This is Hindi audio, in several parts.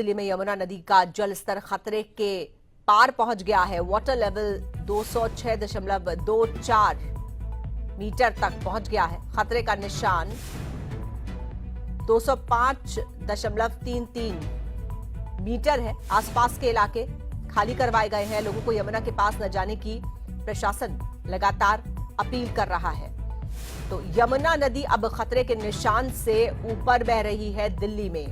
दिल्ली में यमुना नदी का जल स्तर खतरे के पार पहुंच गया है। वाटर लेवल 206.24 मीटर तक पहुंच गया है। खतरे का निशान 205.33 मीटर है। आसपास के इलाके खाली करवाए गए हैं। लोगों को यमुना के पास न जाने की प्रशासन लगातार अपील कर रहा है। तो यमुना नदी अब खतरे के निशान से ऊपर बह रही है। दिल्ली में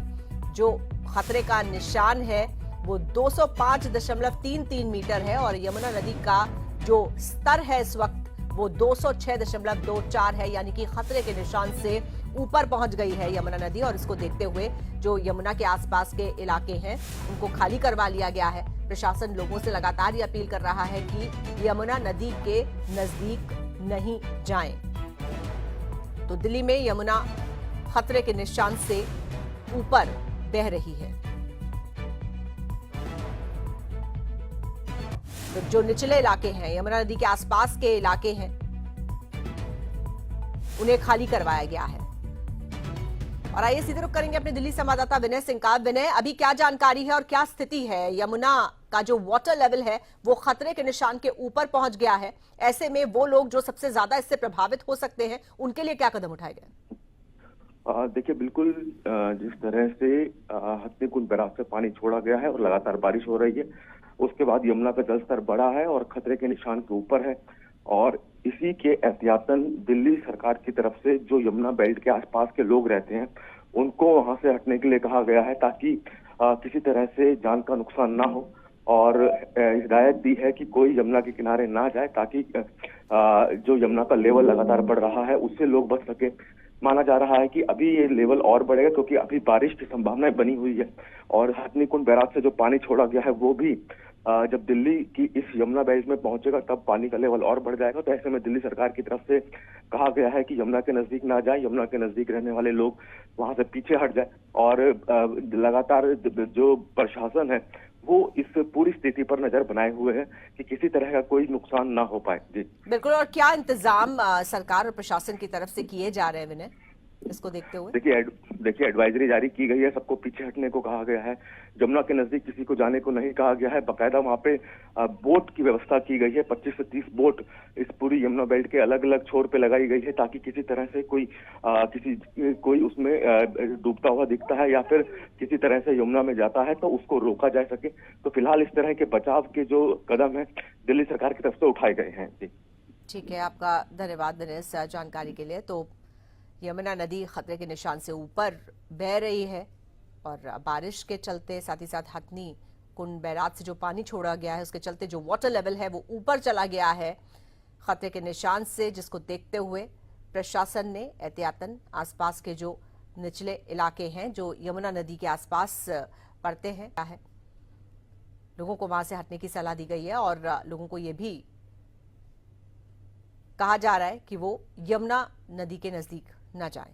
जो खतरे का निशान है वो 205.33 मीटर है और यमुना नदी का जो स्तर है इस वक्त वो 206.24 है, यानी कि खतरे के निशान से ऊपर पहुंच गई है यमुना नदी। और इसको देखते हुए जो यमुना के आसपास के इलाके हैं उनको खाली करवा लिया गया है। प्रशासन लोगों से लगातार ये अपील कर रहा है कि यमुना नदी के नजदीक नहीं जाएं। तो दिल्ली में यमुना खतरे के निशान से ऊपर बह रही है। तो जो निचले इलाके हैं, यमुना नदी के आसपास के इलाके हैं, उन्हें खाली करवाया गया है। और आइए सीधे रुख करेंगे अपने दिल्ली संवाददाता विनय सिंह का। विनय, अभी क्या जानकारी है और क्या स्थिति है? यमुना का जो वाटर लेवल है वो खतरे के निशान के ऊपर पहुंच गया है। ऐसे में वो लोग जो सबसे ज्यादा इससे प्रभावित हो सकते हैं उनके लिए क्या कदम उठाए गए? देखिए, बिल्कुल जिस तरह से हथनीकुंड बैराज से पानी छोड़ा गया है और लगातार बारिश हो रही है, उसके बाद यमुना का जलस्तर बढ़ा है और खतरे के निशान के ऊपर है। और इसी के एहतियातन दिल्ली सरकार की तरफ से जो यमुना बेल्ट के आसपास के लोग रहते हैं उनको वहां से हटने के लिए कहा गया है, ताकि किसी तरह से जान का नुकसान ना हो। और हिदायत दी है कि कोई यमुना के किनारे ना जाए, ताकि जो यमुना का लेवल लगातार बढ़ रहा है उससे लोग बच सके। माना जा रहा है कि अभी ये लेवल और बढ़ेगा, क्योंकि अभी बारिश की संभावनाएं बनी हुई है। और हथनीकुंड बैराज से जो पानी छोड़ा गया है वो भी जब दिल्ली की इस यमुना बैरेज में पहुंचेगा तब पानी का लेवल और बढ़ जाएगा। तो ऐसे में दिल्ली सरकार की तरफ से कहा गया है कि यमुना के नजदीक ना जाए, यमुना के नजदीक रहने वाले लोग वहां से पीछे हट जाए। और लगातार जो प्रशासन है वो इस पूरी स्थिति पर नजर बनाए हुए है कि किसी तरह का कोई नुकसान ना हो पाए। जी बिल्कुल। और क्या इंतजाम सरकार और प्रशासन की तरफ से किए जा रहे हैं विनय, इसको देखते हुए? देखिए एडवाइजरी जारी की गई है, सबको पीछे हटने को कहा गया है। यमुना के नजदीक किसी को जाने को नहीं कहा गया है। बाकायदा वहां पे बोट की व्यवस्था की गई है। 25 से 30 बोट इस पूरी यमुना बेल्ट के अलग अलग छोर पे लगाई गई है, ताकि किसी तरह से कोई उसमें डूबता हुआ दिखता है या फिर किसी तरह से यमुना में जाता है तो उसको रोका जा सके। तो फिलहाल इस तरह के बचाव के जो कदम है दिल्ली सरकार की तरफ से उठाए गए हैं। जी ठीक है, आपका धन्यवाद विनय इस जानकारी के लिए। तो यमुना नदी खतरे के निशान से ऊपर बह रही है और बारिश के चलते, साथ ही साथ हथनी कुंड बैराज से जो पानी छोड़ा गया है उसके चलते जो वाटर लेवल है वो ऊपर चला गया है खतरे के निशान से, जिसको देखते हुए प्रशासन ने एहतियातन आसपास के जो निचले इलाके हैं जो यमुना नदी के आसपास पड़ते हैं लोगों को वहां से हटने की सलाह दी गई है। और लोगों को ये भी कहा जा रहा है कि वो यमुना नदी के नजदीक न जाएं।